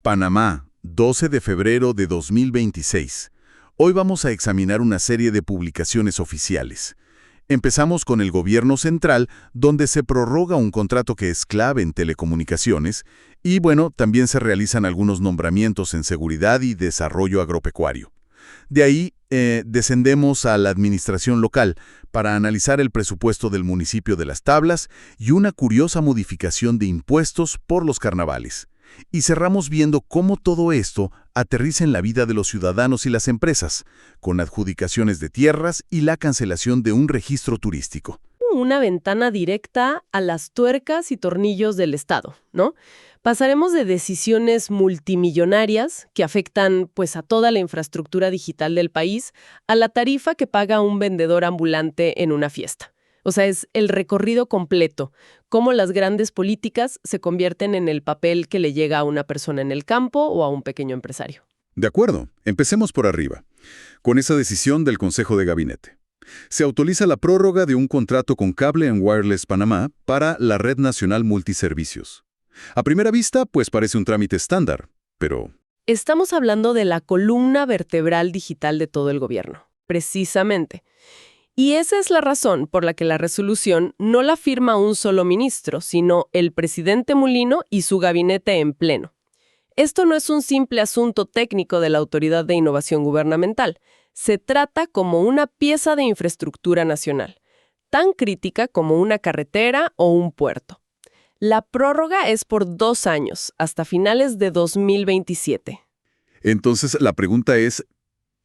Panamá, 12 de febrero de 2026. Hoy vamos a examinar una serie de publicaciones oficiales. Empezamos con el gobierno central, donde se prorroga un contrato que es clave en telecomunicaciones, y bueno, también se realizan algunos nombramientos en seguridad y desarrollo agropecuario. De ahí, descendemos a la administración local para analizar el presupuesto del municipio de Las Tablas y una curiosa modificación de impuestos por los carnavales. Y cerramos viendo cómo todo esto aterriza en la vida de los ciudadanos y las empresas, con adjudicaciones de tierras y la cancelación de un registro turístico. Una ventana directa a las tuercas y tornillos del Estado, ¿no? Pasaremos de decisiones multimillonarias que afectan pues a toda la infraestructura digital del país a la tarifa que paga un vendedor ambulante en una fiesta. O sea, es el recorrido completo, cómo las grandes políticas se convierten en el papel que le llega a una persona en el campo o a un pequeño empresario. De acuerdo, empecemos por arriba, con esa decisión del Consejo de Gabinete. Se autoriza la prórroga de un contrato con Cable and Wireless Panamá para la Red Nacional Multiservicios. A primera vista, pues parece un trámite estándar, pero... Estamos hablando de la columna vertebral digital de todo el gobierno, precisamente. Y esa es la razón por la que la resolución no la firma un solo ministro, sino el presidente Mulino y su gabinete en pleno. Esto no es un simple asunto técnico de la Autoridad de Innovación Gubernamental. Se trata como una pieza de infraestructura nacional, tan crítica como una carretera o un puerto. La prórroga es por 2 años, hasta finales de 2027. Entonces, la pregunta es,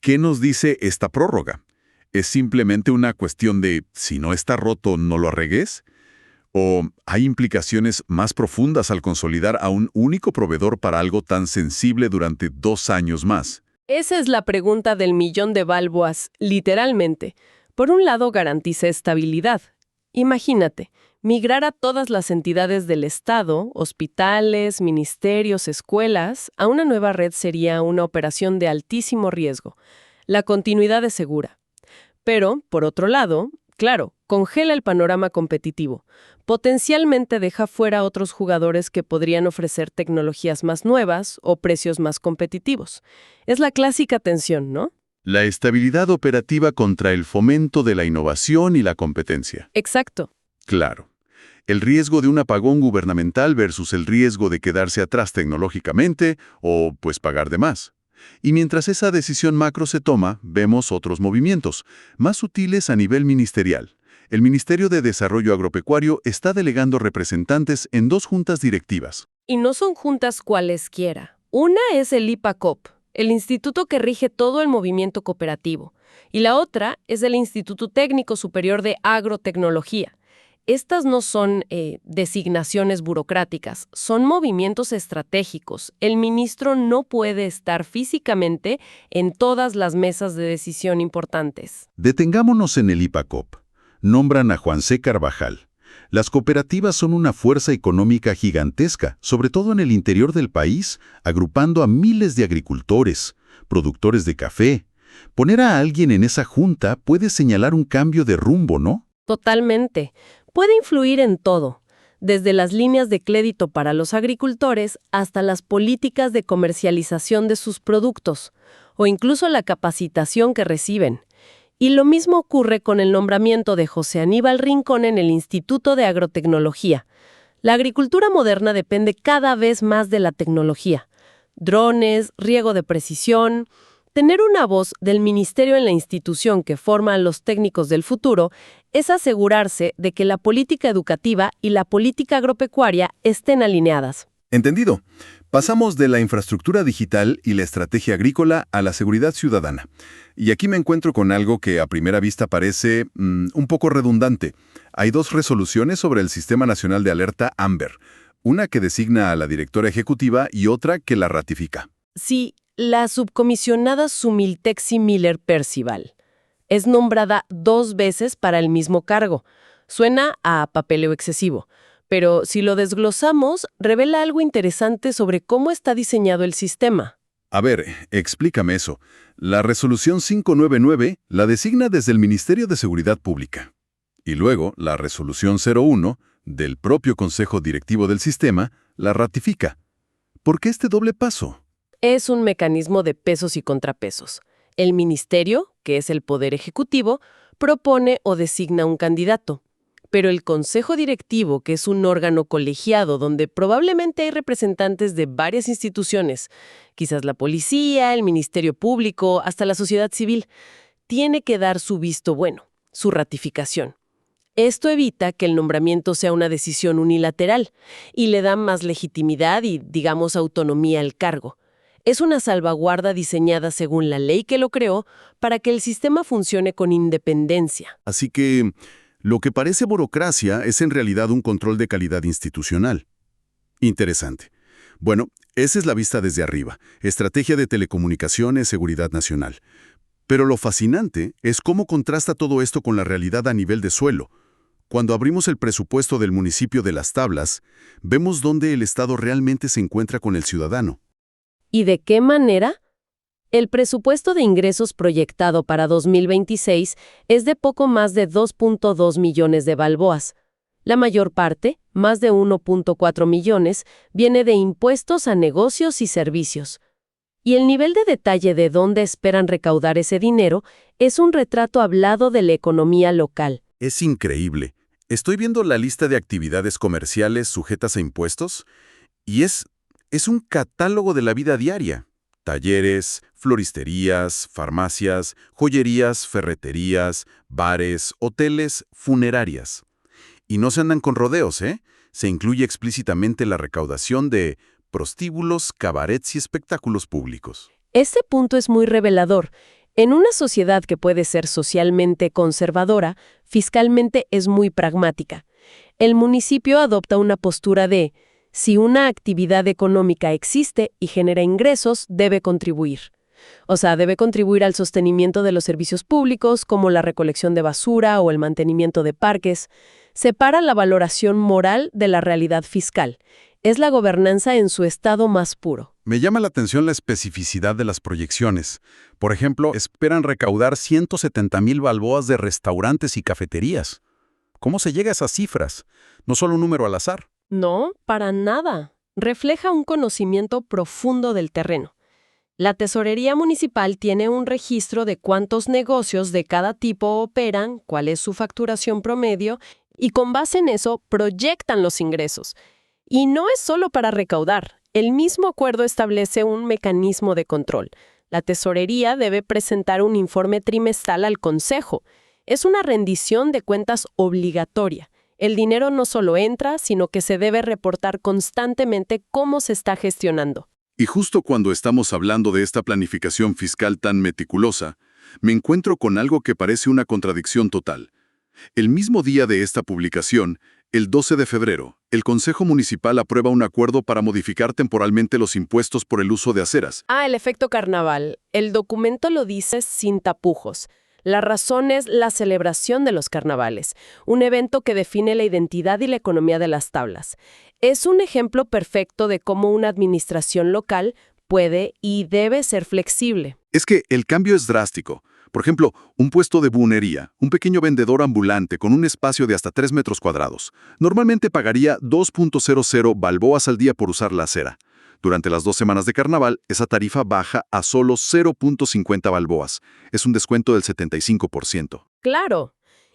¿qué nos dice esta prórroga? ¿Es simplemente una cuestión de, si no está roto, no lo arregles? ¿O hay implicaciones más profundas al consolidar a un único proveedor para algo tan sensible durante 2 años más? Esa es la pregunta del millón de balboas, literalmente. Por un lado, garantiza estabilidad. Imagínate, migrar a todas las entidades del Estado, hospitales, ministerios, escuelas, a una nueva red sería una operación de altísimo riesgo. La continuidad es segura. Pero, por otro lado, claro, congela el panorama competitivo. Potencialmente deja fuera a otros jugadores que podrían ofrecer tecnologías más nuevas o precios más competitivos. Es la clásica tensión, ¿no? La estabilidad operativa contra el fomento de la innovación y la competencia. Exacto. Claro. El riesgo de un apagón gubernamental versus el riesgo de quedarse atrás tecnológicamente o, pues, pagar de más. Y mientras esa decisión macro se toma, vemos otros movimientos, más sutiles a nivel ministerial. El Ministerio de Desarrollo Agropecuario está delegando representantes en 2 juntas directivas. Y no son juntas cualesquiera. Una es el IPACOP, el instituto que rige todo el movimiento cooperativo, y la otra es el Instituto Técnico Superior de Agrotecnología. Estas no son designaciones burocráticas, son movimientos estratégicos. El ministro no puede estar físicamente en todas las mesas de decisión importantes. Detengámonos en el IPACOP. Nombran a Juan C. Carvajal. Las cooperativas son una fuerza económica gigantesca, sobre todo en el interior del país, agrupando a miles de agricultores, productores de café. Poner a alguien en esa junta puede señalar un cambio de rumbo, ¿no? Totalmente. Puede influir en todo, desde las líneas de crédito para los agricultores hasta las políticas de comercialización de sus productos, o incluso la capacitación que reciben. Y lo mismo ocurre con el nombramiento de José Aníbal Rincón en el Instituto de Agrotecnología. La agricultura moderna depende cada vez más de la tecnología. Drones, riego de precisión. Tener una voz del ministerio en la institución que forma a los técnicos del futuro es asegurarse de que la política educativa y la política agropecuaria estén alineadas. Entendido. Pasamos de la infraestructura digital y la estrategia agrícola a la seguridad ciudadana. Y aquí me encuentro con algo que a primera vista parece un poco redundante. Hay 2 resoluciones sobre el Sistema Nacional de Alerta AMBER, una que designa a la directora ejecutiva y otra que la ratifica. Sí, la subcomisionada Sumiltexi Miller Percival es nombrada 2 veces para el mismo cargo. Suena a papeleo excesivo. Pero si lo desglosamos, revela algo interesante sobre cómo está diseñado el sistema. A ver, explícame eso. La resolución 599 la designa desde el Ministerio de Seguridad Pública. Y luego, la resolución 01 del propio Consejo Directivo del Sistema la ratifica. ¿por qué este doble paso? Es un mecanismo de pesos y contrapesos. El ministerio, que es el poder ejecutivo, propone o designa un candidato. Pero el consejo directivo, que es un órgano colegiado donde probablemente hay representantes de varias instituciones, quizás la policía, el ministerio público, hasta la sociedad civil, tiene que dar su visto bueno, su ratificación. Esto evita que el nombramiento sea una decisión unilateral y le da más legitimidad y, digamos, autonomía al cargo. Es una salvaguarda diseñada según la ley que lo creó para que el sistema funcione con independencia. Así que lo que parece burocracia es en realidad un control de calidad institucional. Interesante. Bueno, esa es la vista desde arriba, estrategia de telecomunicaciones, seguridad nacional. Pero lo fascinante es cómo contrasta todo esto con la realidad a nivel de suelo. Cuando abrimos el presupuesto del municipio de Las Tablas, vemos dónde el Estado realmente se encuentra con el ciudadano. ¿Y de qué manera? El presupuesto de ingresos proyectado para 2026 es de poco más de 2.2 millones de balboas. La mayor parte, más de 1.4 millones, viene de impuestos a negocios y servicios. Y el nivel de detalle de dónde esperan recaudar ese dinero es un retrato hablado de la economía local. Es increíble. Estoy viendo la lista de actividades comerciales sujetas a impuestos y es un catálogo de la vida diaria. Talleres, floristerías, farmacias, joyerías, ferreterías, bares, hoteles, funerarias. Y no se andan con rodeos, ¿eh? Se incluye explícitamente la recaudación de prostíbulos, cabarets y espectáculos públicos. Ese punto es muy revelador. En una sociedad que puede ser socialmente conservadora, fiscalmente es muy pragmática. El municipio adopta una postura de si una actividad económica existe y genera ingresos, debe contribuir. O sea, debe contribuir al sostenimiento de los servicios públicos, como la recolección de basura o el mantenimiento de parques. Separa la valoración moral de la realidad fiscal. Es la gobernanza en su estado más puro. Me llama la atención la especificidad de las proyecciones. Por ejemplo, esperan recaudar 170,000 balboas de restaurantes y cafeterías. ¿Cómo se llega a esas cifras? No solo un número al azar. No, para nada. Refleja un conocimiento profundo del terreno. La Tesorería Municipal tiene un registro de cuántos negocios de cada tipo operan, cuál es su facturación promedio, y con base en eso proyectan los ingresos. Y no es solo para recaudar. El mismo acuerdo establece un mecanismo de control. La Tesorería debe presentar un informe trimestral al Consejo. Es una rendición de cuentas obligatoria. El dinero no solo entra, sino que se debe reportar constantemente cómo se está gestionando. Y justo cuando estamos hablando de esta planificación fiscal tan meticulosa, me encuentro con algo que parece una contradicción total. El mismo día de esta publicación, el 12 de febrero, el Consejo Municipal aprueba un acuerdo para modificar temporalmente los impuestos por el uso de aceras. El efecto carnaval. El documento lo dice sin tapujos. La razón es la celebración de los carnavales, un evento que define la identidad y la economía de Las Tablas. Es un ejemplo perfecto de cómo una administración local puede y debe ser flexible. Es que el cambio es drástico. Por ejemplo, un puesto de buhonería, un pequeño vendedor ambulante con un espacio de hasta 3 metros cuadrados, normalmente pagaría 2.00 balboas al día por usar la acera. Durante las 2 semanas de carnaval, esa tarifa baja a solo 0.50 balboas. Es un descuento del 75%. Claro.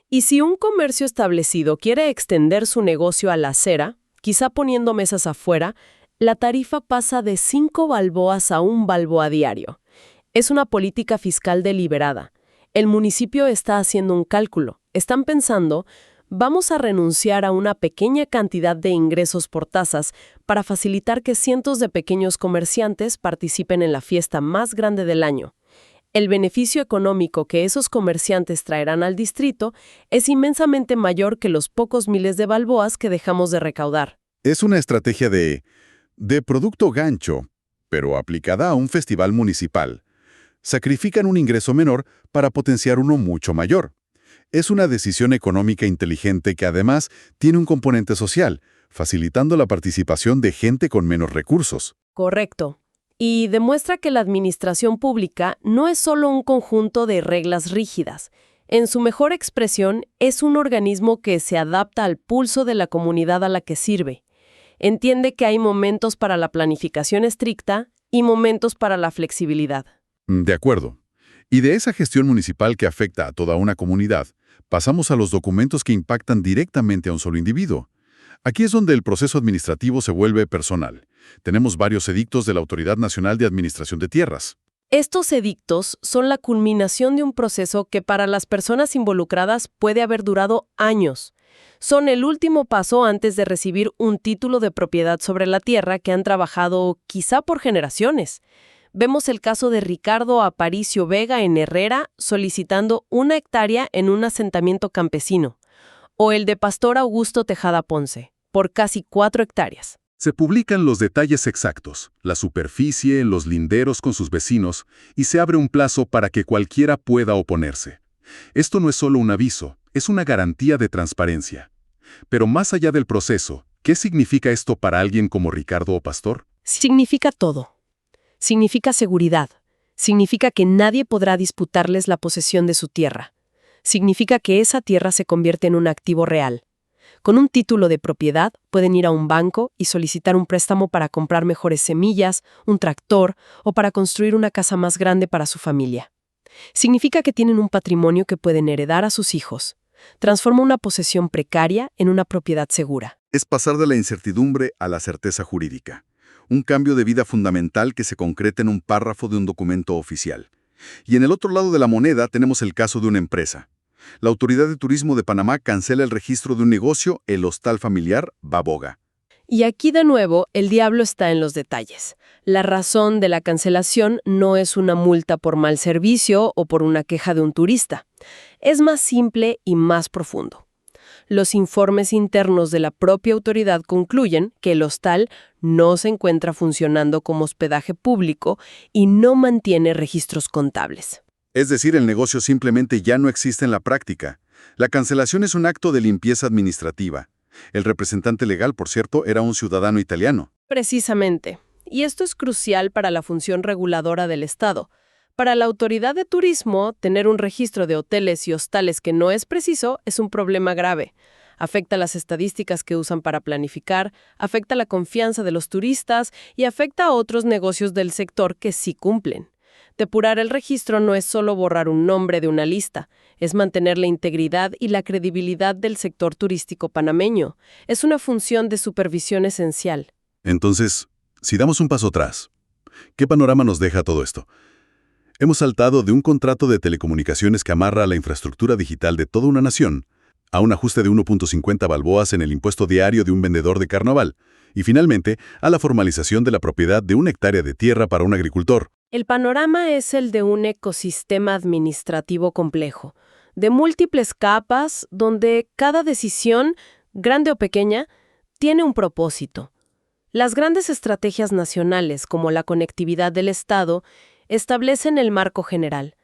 Y si un comercio establecido quiere extender su negocio a la acera, quizá poniendo mesas afuera, la tarifa pasa de 5 balboas a 1 balboa diario. Es una política fiscal deliberada. El municipio está haciendo un cálculo. Están pensando, vamos a renunciar a una pequeña cantidad de ingresos por tasas para facilitar que cientos de pequeños comerciantes participen en la fiesta más grande del año. El beneficio económico que esos comerciantes traerán al distrito es inmensamente mayor que los pocos miles de balboas que dejamos de recaudar. Es una estrategia de producto gancho, pero aplicada a un festival municipal. Sacrifican un ingreso menor para potenciar uno mucho mayor. Es una decisión económica inteligente que además tiene un componente social, facilitando la participación de gente con menos recursos. Correcto. Y demuestra que la administración pública no es solo un conjunto de reglas rígidas. En su mejor expresión, es un organismo que se adapta al pulso de la comunidad a la que sirve. Entiende que hay momentos para la planificación estricta y momentos para la flexibilidad. De acuerdo. Y de esa gestión municipal que afecta a toda una comunidad, pasamos a los documentos que impactan directamente a un solo individuo. Aquí es donde el proceso administrativo se vuelve personal. Tenemos varios edictos de la Autoridad Nacional de Administración de Tierras. Estos edictos son la culminación de un proceso que para las personas involucradas puede haber durado años. Son el último paso antes de recibir un título de propiedad sobre la tierra que han trabajado quizá por generaciones. Vemos el caso de Ricardo Aparicio Vega en Herrera solicitando 1 hectárea en un asentamiento campesino, o el de Pastor Augusto Tejada Ponce, por casi 4 hectáreas. Se publican los detalles exactos, la superficie, los linderos con sus vecinos, y se abre un plazo para que cualquiera pueda oponerse. Esto no es solo un aviso, es una garantía de transparencia. Pero más allá del proceso, ¿qué significa esto para alguien como Ricardo o Pastor? Significa todo. Significa seguridad. Significa que nadie podrá disputarles la posesión de su tierra. Significa que esa tierra se convierte en un activo real. Con un título de propiedad, pueden ir a un banco y solicitar un préstamo para comprar mejores semillas, un tractor o para construir una casa más grande para su familia. Significa que tienen un patrimonio que pueden heredar a sus hijos. Transforma una posesión precaria en una propiedad segura. Es pasar de la incertidumbre a la certeza jurídica. Un cambio de vida fundamental que se concreta en un párrafo de un documento oficial. Y en el otro lado de la moneda tenemos el caso de una empresa. La Autoridad de Turismo de Panamá cancela el registro de un negocio, el hostal familiar Baboga. Y aquí de nuevo, el diablo está en los detalles. La razón de la cancelación no es una multa por mal servicio o por una queja de un turista. Es más simple y más profundo. Los informes internos de la propia autoridad concluyen que el hostal no se encuentra funcionando como hospedaje público y no mantiene registros contables. Es decir, el negocio simplemente ya no existe en la práctica. La cancelación es un acto de limpieza administrativa. El representante legal, por cierto, era un ciudadano italiano. Precisamente. Y esto es crucial para la función reguladora del Estado. Para la autoridad de turismo, tener un registro de hoteles y hostales que no es preciso es un problema grave. Afecta las estadísticas que usan para planificar, afecta la confianza de los turistas y afecta a otros negocios del sector que sí cumplen. Depurar el registro no es solo borrar un nombre de una lista, es mantener la integridad y la credibilidad del sector turístico panameño. Es una función de supervisión esencial. Entonces, si damos un paso atrás, ¿qué panorama nos deja todo esto? Hemos saltado de un contrato de telecomunicaciones que amarra a la infraestructura digital de toda una nación a un ajuste de 1.50 balboas en el impuesto diario de un vendedor de carnaval y finalmente a la formalización de la propiedad de 1 hectárea de tierra para un agricultor. El panorama es el de un ecosistema administrativo complejo, de múltiples capas donde cada decisión, grande o pequeña, tiene un propósito. Las grandes estrategias nacionales, como la conectividad del Estado, establecen el marco general.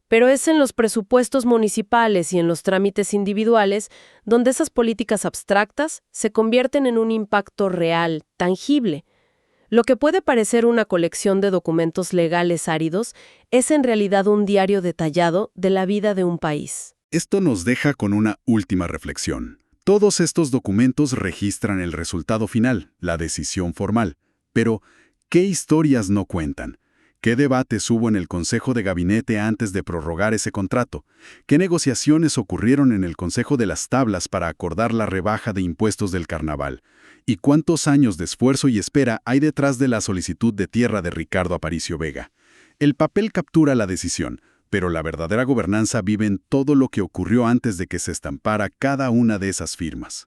Pero es en los presupuestos municipales y en los trámites individuales donde esas políticas abstractas se convierten en un impacto real, tangible. Lo que puede parecer una colección de documentos legales áridos es en realidad un diario detallado de la vida de un país. Esto nos deja con una última reflexión. Todos estos documentos registran el resultado final, la decisión formal. Pero, ¿qué historias no cuentan? ¿Qué debates hubo en el Consejo de Gabinete antes de prorrogar ese contrato? ¿Qué negociaciones ocurrieron en el Consejo de las Tablas para acordar la rebaja de impuestos del carnaval? ¿Y cuántos años de esfuerzo y espera hay detrás de la solicitud de tierra de Ricardo Aparicio Vega? El papel captura la decisión, pero la verdadera gobernanza vive en todo lo que ocurrió antes de que se estampara cada una de esas firmas.